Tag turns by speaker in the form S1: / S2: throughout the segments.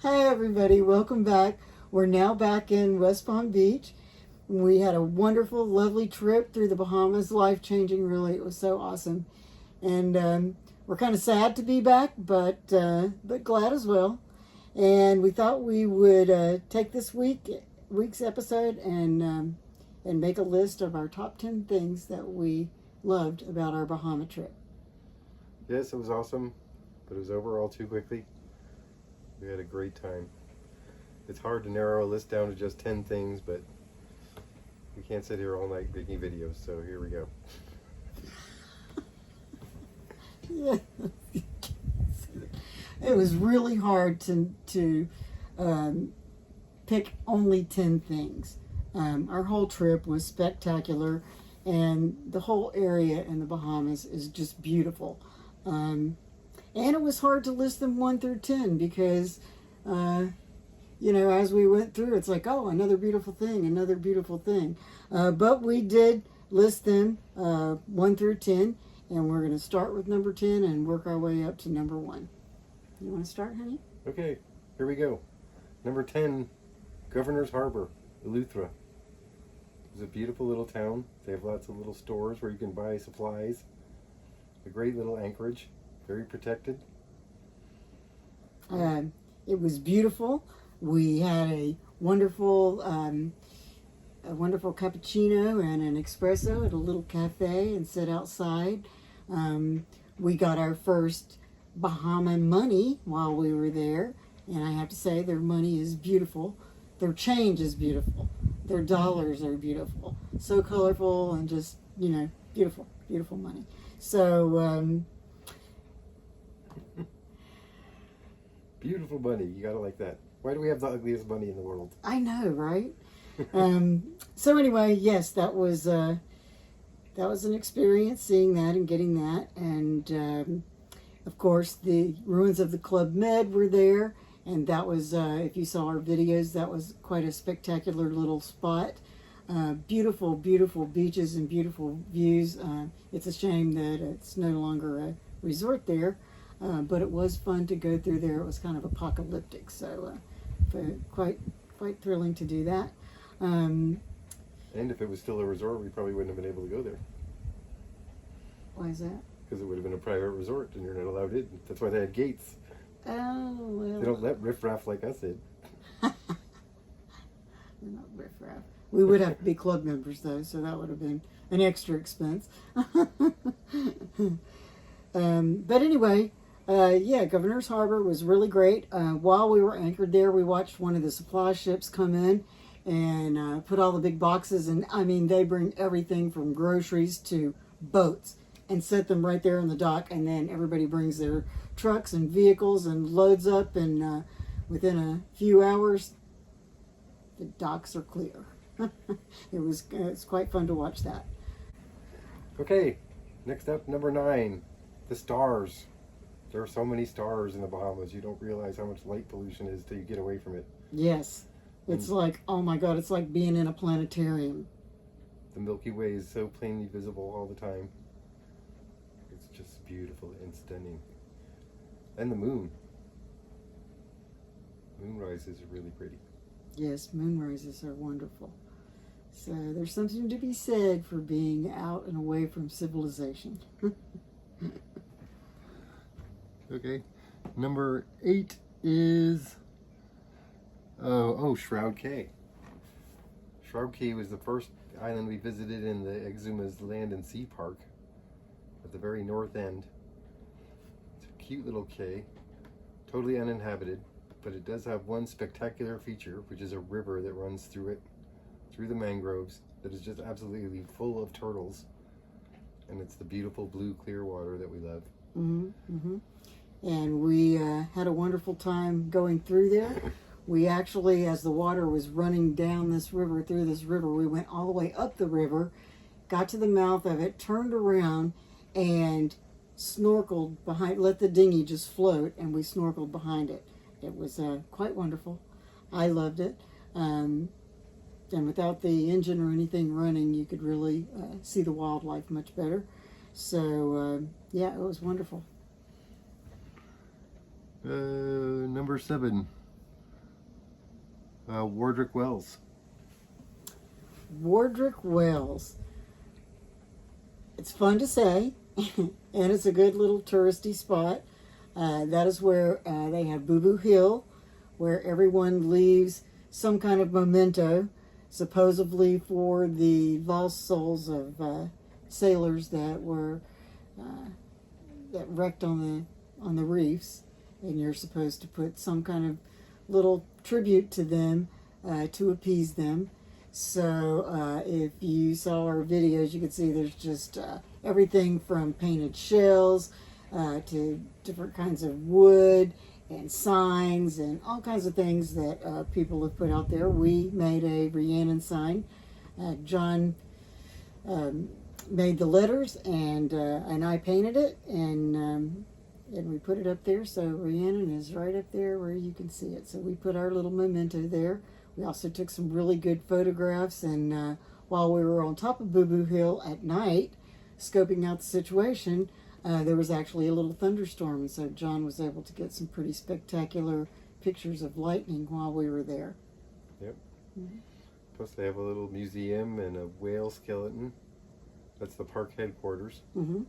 S1: Hi everybody, welcome back. We're now back in West Palm Beach. We had a wonderful, lovely trip through the Bahamas, life-changing really. It was so awesome. And we're kind of sad to be back, but glad as well. And we thought we would take this week's episode and make a list of our top 10 things that we loved about our Bahama trip.
S2: Yes, it was awesome, but it was over all too quickly. We had a great time. It's hard to narrow a list down to just 10 things, but we can't sit here all night making videos, so here we go.
S1: Yeah. It was really hard to pick only 10 things. Our whole trip was spectacular, and the whole area in the Bahamas is just beautiful. And it was hard to list them 1 through 10 because, as we went through, it's like, oh, another beautiful thing, another beautiful thing. But we did list them 1 through 10, and we're going to start with number 10 and work our way up to number 1. You want to start, honey?
S2: Okay, here we go. Number 10, Governor's Harbor, Eleuthera. It's a beautiful little town. They have lots of little stores where you can buy supplies. A great little anchorage. Very protected.
S1: It was beautiful. We had a wonderful cappuccino and an espresso at a little cafe and sat outside. We got our first Bahama money while we were there, and I have to say their money is beautiful. Their change is beautiful. Their dollars are beautiful. So colorful and just, beautiful, beautiful money. So,
S2: beautiful bunny. You gotta like that. Why do we have the ugliest bunny in the world?
S1: I know, right? So anyway, yes, that was an experience, seeing that and getting that. And of course, the ruins of the Club Med were there. And that was, if you saw our videos, that was quite a spectacular little spot. Beautiful, beautiful beaches and beautiful views. It's a shame that it's no longer a resort there. But it was fun to go through there. It was kind of apocalyptic, so quite thrilling to do that.
S2: And if it was still a resort, we probably wouldn't have been able to go there.
S1: Why is that?
S2: Because it would have been a private resort, and you're not allowed in. That's why they had gates.
S1: Oh, well.
S2: They don't let riffraff like us in.
S1: We're not riffraff. We would have to be club members, though, so that would have been an extra expense. But anyway, Governor's Harbor was really great. While we were anchored there, we watched one of the supply ships come in and put all the big boxes. And, they bring everything from groceries to boats and set them right there on the dock. And then everybody brings their trucks and vehicles and loads up. And within a few hours, the docks are clear. It's quite fun to watch that.
S2: Okay, next up, number 9, the stars. There are so many stars in the Bahamas. You don't realize how much light pollution is till you get away from it.
S1: Yes. It's like, oh my God, it's like being in a planetarium.
S2: The Milky Way is so plainly visible all the time. It's just beautiful and stunning. And the moon. Moonrises are really pretty.
S1: Yes, moonrises are wonderful. So there's something to be said for being out and away from civilization.
S2: Okay, number 8 is Shroud Cay. Shroud Cay was the first island we visited in the Exuma's Land and Sea Park at the very north end. It's a cute little cay, totally uninhabited, but it does have one spectacular feature, which is a river that runs through it, through the mangroves, that is just absolutely full of turtles. And it's the beautiful blue clear water that we love.
S1: Mm-hmm, mm-hmm. And we had a wonderful time going through there. We actually, as the water was running down this river, through this river, we went all the way up the river, got to the mouth of it, turned around, and snorkeled behind, let the dinghy just float, and we snorkeled behind it. It was quite wonderful. I loved it. And without the engine or anything running, you could really see the wildlife much better. So, it was wonderful.
S2: Number 7, Wardrick Wells.
S1: Wardrick Wells. It's fun to say, and it's a good little touristy spot. That is where they have Boo Boo Hill, where everyone leaves some kind of memento, supposedly for the lost souls of sailors that were that wrecked on the reefs, and you're supposed to put some kind of little tribute to them to appease them. So if you saw our videos, you could see there's just everything from painted shells to different kinds of wood and signs and all kinds of things that people have put out there. We made a Rhiannon sign. John made the letters, and I painted it, and we put it up there. So Rhiannon is right up there where you can see it. So we put our little memento there. We also took some really good photographs, and while we were on top of Boo Boo Hill at night, scoping out the situation, there was actually a little thunderstorm, and so John was able to get some pretty spectacular pictures of lightning while we were there.
S2: Yep. Mm-hmm. Plus they have a little museum and a whale skeleton. That's the park headquarters.
S1: Mm-hmm.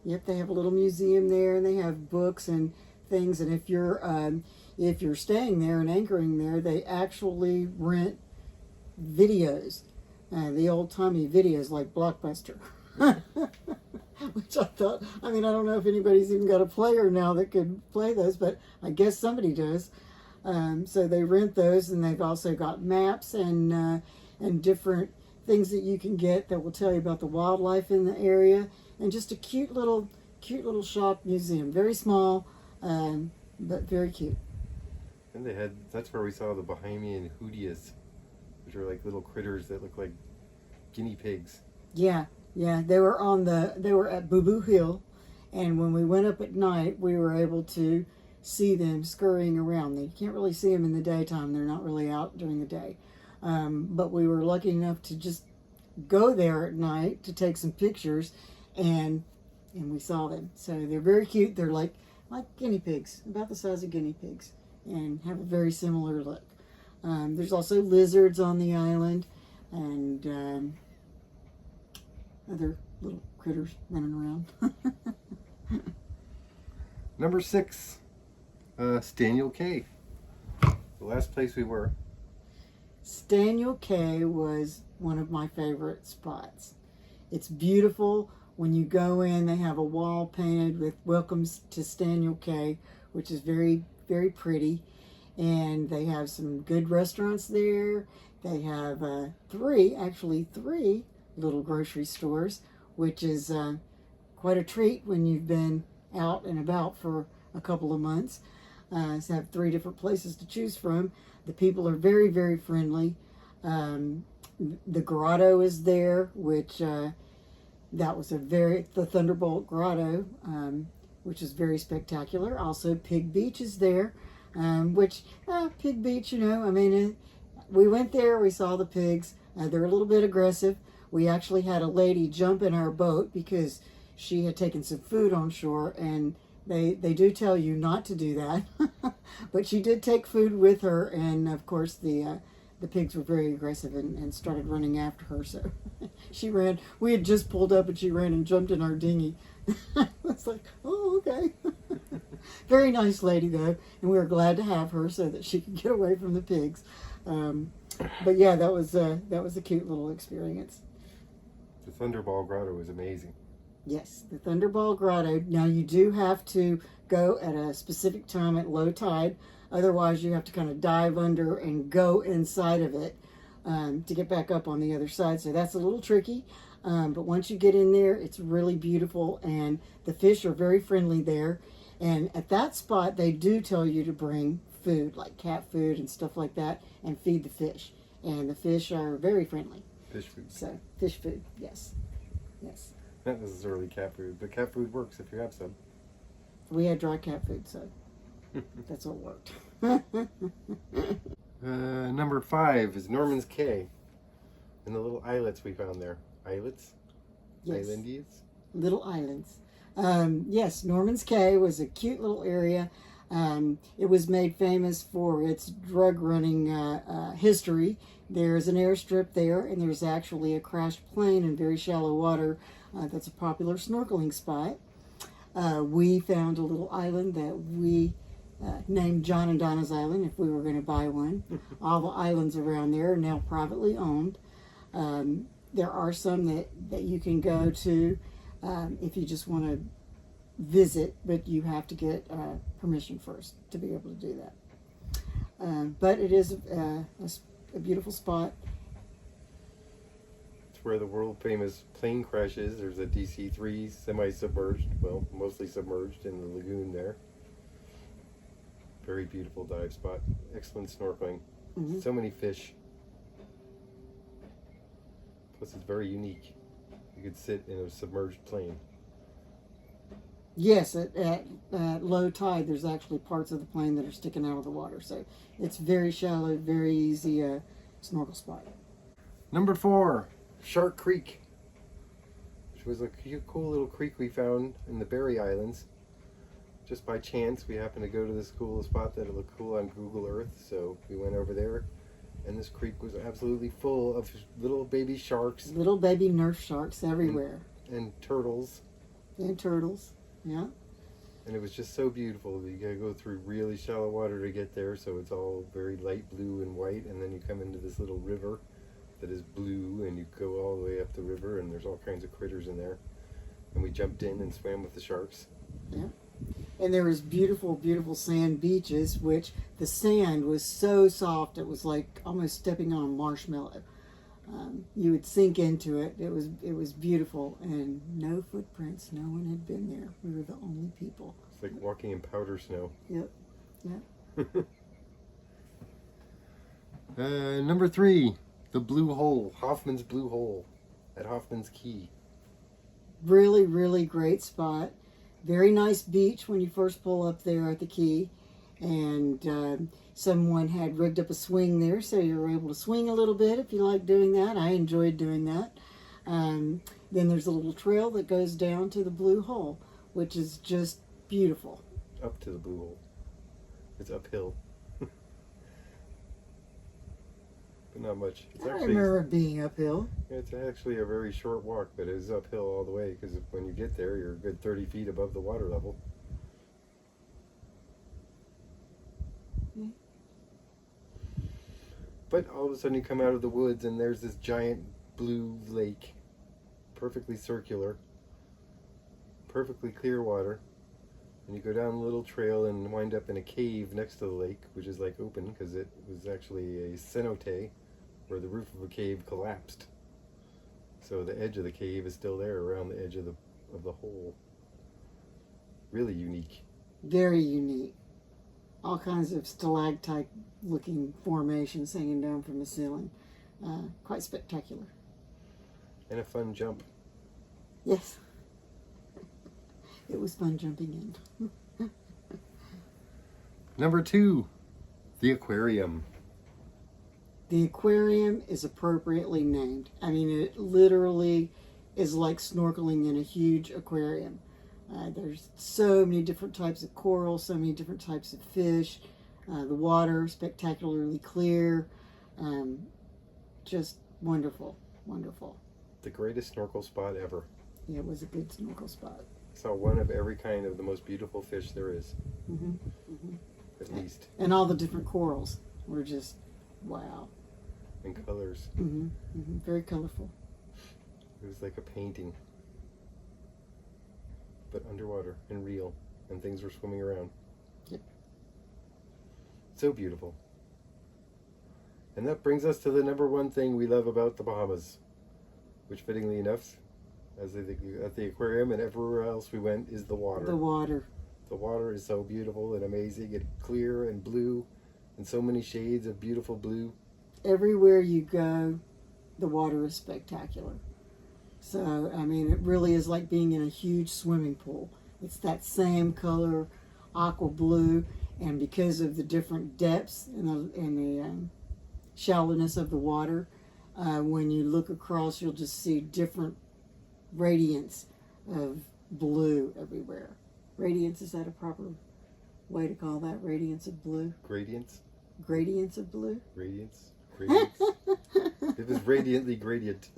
S1: Yep, they have a little museum there, and they have books and things, and if you're staying there and anchoring there, they actually rent videos, the old-timey videos like Blockbuster. Which I thought, I mean, I don't know if anybody's even got a player now that could play those, but I guess somebody does. So they rent those, and they've also got maps and different things that you can get that will tell you about the wildlife in the area, and just a cute little shop museum. Very small, but very cute.
S2: And that's where we saw the Bahamian hootias, which are like little critters that look like guinea pigs.
S1: Yeah, they were at Boo Boo Hill, and when we went up at night, we were able to see them scurrying around. You can't really see them in the daytime; they're not really out during the day. But we were lucky enough to just go there at night to take some pictures, and we saw them. So they're very cute. They're like guinea pigs, about the size of guinea pigs, and have a very similar look. There's also lizards on the island, and other little critters running around.
S2: Number 6, Staniel Cay. The last place we were.
S1: Staniel Cay was one of my favorite spots. It's beautiful. When you go in, they have a wall painted with "Welcomes to Staniel Cay," which is very, very pretty. And they have some good restaurants there. They have three little grocery stores, which is quite a treat when you've been out and about for a couple of months. So have 3 different places to choose from. The people are very, very friendly. The grotto is there, which that was the Thunderbolt Grotto, which is very spectacular. Also, Pig Beach is there, Pig Beach, I mean, we went there, we saw the pigs. They're a little bit aggressive. We actually had a lady jump in our boat because she had taken some food on shore, and they do tell you not to do that. But she did take food with her, and of course the pigs were very aggressive and started running after her. So she ran. We had just pulled up, and she ran and jumped in our dinghy. It's like, oh, okay. Very nice lady, though, and we were glad to have her so that she could get away from the pigs. But yeah, that was a cute little experience.
S2: The Thunderball Grotto was amazing.
S1: Yes, the Thunderball Grotto. Now, you do have to go at a specific time at low tide. Otherwise, you have to kind of dive under and go inside of it to get back up on the other side. So that's a little tricky. But once you get in there, it's really beautiful, and the fish are very friendly there. And at that spot, they do tell you to bring food, like cat food and stuff like that, and feed the fish. And the fish are very friendly.
S2: Fish food.
S1: So, fish food, yes.
S2: Not necessarily cat food, but cat food works if you have some.
S1: We had dry cat food, so that's what worked.
S2: Number 5 is Norman's Cay, and the little islets we found there. Islets?
S1: Yes.
S2: Islandies?
S1: Little islands. Yes, Norman's Cay was a cute little area. It was made famous for its drug running history. There's an airstrip there, and there's actually a crashed plane in very shallow water that's a popular snorkeling spot. We found a little island that we named John and Donna's Island if we were going to buy one. All the islands around there are now privately owned. There are some that you can go to if you just want to visit, but you have to get permission first to be able to do that. But it is a beautiful spot.
S2: It's where the world famous plane crash is. There's a DC-3 semi-submerged, well, mostly submerged in the lagoon there. Very beautiful dive spot. Excellent snorkeling.
S1: Mm-hmm.
S2: So many fish. Plus, it's very unique. You could sit in a submerged plane.
S1: Yes, at low tide, there's actually parts of the plane that are sticking out of the water. So it's very shallow, very easy snorkel spot.
S2: Number 4, Shark Creek, which was a cool little creek we found in the Berry Islands. Just by chance, we happened to go to this cool spot that looked cool on Google Earth, so we went over there, and this creek was absolutely full of little baby sharks.
S1: Little baby Nerf sharks everywhere.
S2: And turtles.
S1: And turtles, yeah.
S2: And it was just so beautiful. You gotta go through really shallow water to get there, so it's all very light blue and white, and then you come into this little river that is blue, and you go all the way up the river, and there's all kinds of critters in there. And we jumped in and swam with the sharks.
S1: Yeah. And there was beautiful, beautiful sand beaches, which the sand was so soft it was like almost stepping on a marshmallow. You would sink into it. It was beautiful, and no footprints. No one had been there. We were the only people.
S2: It's like walking in powder snow.
S1: Yep. Yep.
S2: Number 3, the Blue Hole, Hoffman's Blue Hole at Hoffman's Key.
S1: Really, really great spot. Very nice beach when you first pull up there at the key. And someone had rigged up a swing there, so you were able to swing a little bit if you like doing that. I enjoyed doing that. Then there's a little trail that goes down to the Blue Hole, which is just beautiful.
S2: Up to the Blue Hole. It's uphill. But not much.
S1: I remember it being uphill.
S2: It's actually a very short walk, but it is uphill all the way, because when you get there, you're a good 30 feet above the water level.
S1: Yeah.
S2: But all of a sudden you come out of the woods and there's this giant blue lake, perfectly circular, perfectly clear water, and you go down a little trail and wind up in a cave next to the lake, which is like open because it was actually a cenote where the roof of a cave collapsed. So the edge of the cave is still there around the edge of the hole. Really unique.
S1: Very unique. All kinds of stalactite looking formations hanging down from the ceiling. Quite spectacular.
S2: And a fun jump.
S1: Yes. It was fun jumping in.
S2: Number 2, the aquarium.
S1: The aquarium is appropriately named. I mean, it literally is like snorkeling in a huge aquarium. There's so many different types of coral, so many different types of fish. The water spectacularly clear. Just wonderful, wonderful.
S2: The greatest snorkel spot ever.
S1: Yeah, it was a good snorkel spot.
S2: Saw one of every kind of the most beautiful fish there is.
S1: Mm-hmm. Mm-hmm.
S2: At least.
S1: And all the different corals were just, wow.
S2: And colors.
S1: Mm-hmm. Mm-hmm. Very colorful.
S2: It was like a painting. But underwater and real. And things were swimming around.
S1: Yep. So
S2: beautiful. And that brings us to the number 1 thing we love about the Bahamas. Which, fittingly enough, as at the aquarium and everywhere else we went, is the water.
S1: The water.
S2: The water is so beautiful and amazing and clear and blue. And so many shades of beautiful blue.
S1: Everywhere you go, the water is spectacular. So, I mean, it really is like being in a huge swimming pool. It's that same color, aqua blue, and because of the different depths and the shallowness of the water, when you look across, you'll just see different radiance of blue everywhere. Radiance, is that a proper Way to call that radiance of blue.
S2: Gradients.
S1: Gradients of blue.
S2: Radiance. Gradients. It was radiantly gradient.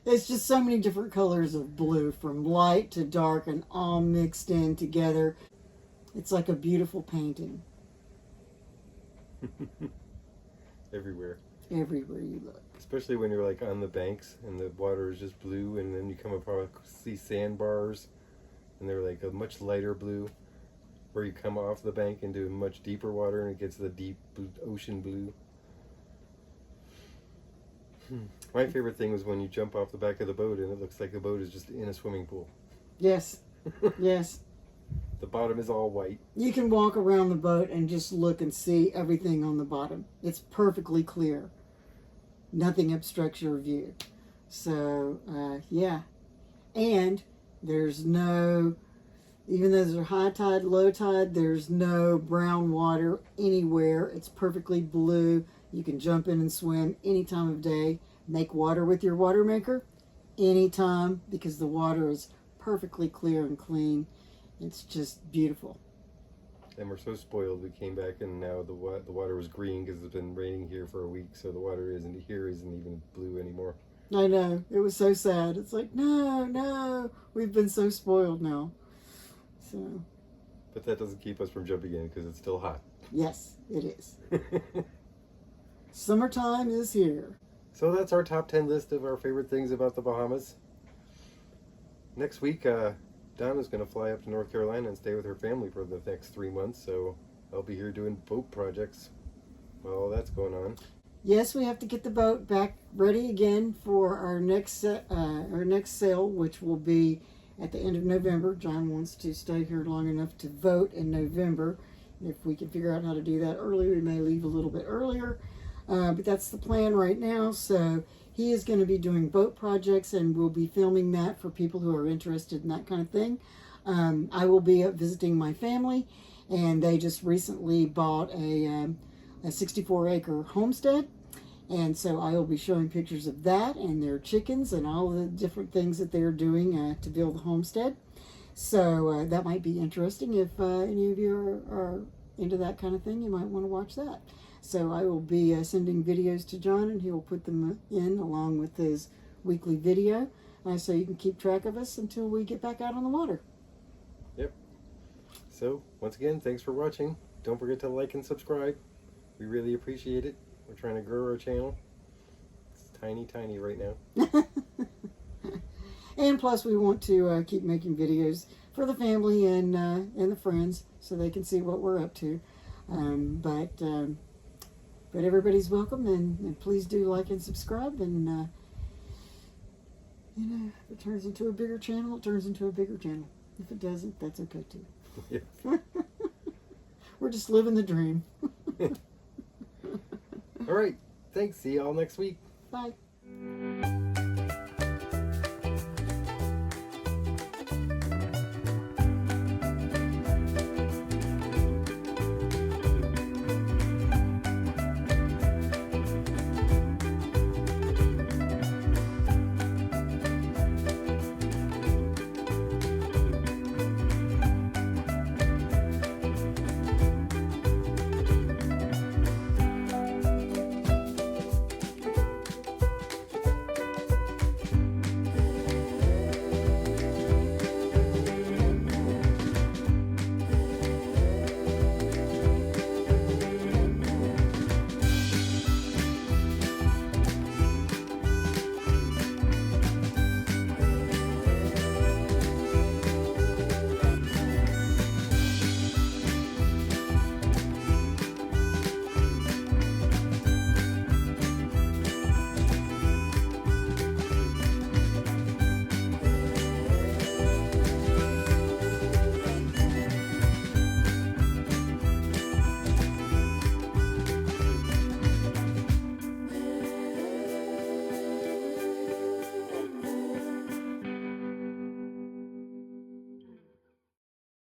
S1: It's just so many different colors of blue, from light to dark and all mixed in together. It's like a beautiful painting.
S2: Everywhere.
S1: Everywhere you look.
S2: Especially when you're like on the banks and the water is just blue, and then you come across these sandbars and they're like a much lighter blue, where you come off the bank into much deeper water and it gets the deep blue, ocean blue. My favorite thing was when you jump off the back of the boat and it looks like the boat is just in a swimming pool.
S1: Yes. Yes.
S2: The bottom is all white.
S1: You can walk around the boat and just look and see everything on the bottom. It's perfectly clear. Nothing obstructs your view. So, yeah. And there's no, even though there's high tide, low tide, there's no brown water anywhere. It's perfectly blue. You can jump in and swim any time of day. Make water with your water maker anytime, because the water is perfectly clear and clean. It's just beautiful.
S2: And we're so spoiled. We came back and now the water was green because it's been raining here for a week, so the water isn't even blue anymore.
S1: I know. It was so sad. It's like, no, we've been so spoiled now. So.
S2: But that doesn't keep us from jumping in because it's still hot.
S1: Yes, it is. Summertime is here.
S2: So that's our top 10 list of our favorite things about the Bahamas. Next week, Donna's going to fly up to North Carolina and stay with her family for the next 3 months, so I'll be here doing boat projects while all that's going on.
S1: Yes, we have to get the boat back ready again for our next sail, which will be at the end of November. John wants to stay here long enough to vote in November. If we can figure out how to do that early, we may leave a little bit earlier. But that's the plan right now. So he is going to be doing boat projects, and we'll be filming that for people who are interested in that kind of thing. I will be visiting my family, and they just recently bought a 64-acre homestead. And so I will be showing pictures of that and their chickens and all the different things that they're doing to build the homestead. So that might be interesting. If any of you are into that kind of thing, you might want to watch that. So I will be sending videos to John, and he will put them in along with his weekly video, so you can keep track of us until we get back out on the water.
S2: Yep. So once again, thanks for watching. Don't forget to like and subscribe. We really appreciate it. We're trying to grow our channel. It's tiny right now.
S1: And plus, we want to keep making videos for the family and the friends, so they can see what we're up to. But everybody's welcome, and please do like and subscribe. And if it turns into a bigger channel, it turns into a bigger channel. If it doesn't, that's okay too.
S2: Yeah.
S1: We're just living the dream.
S2: All right. Thanks. See you all next week.
S1: Bye.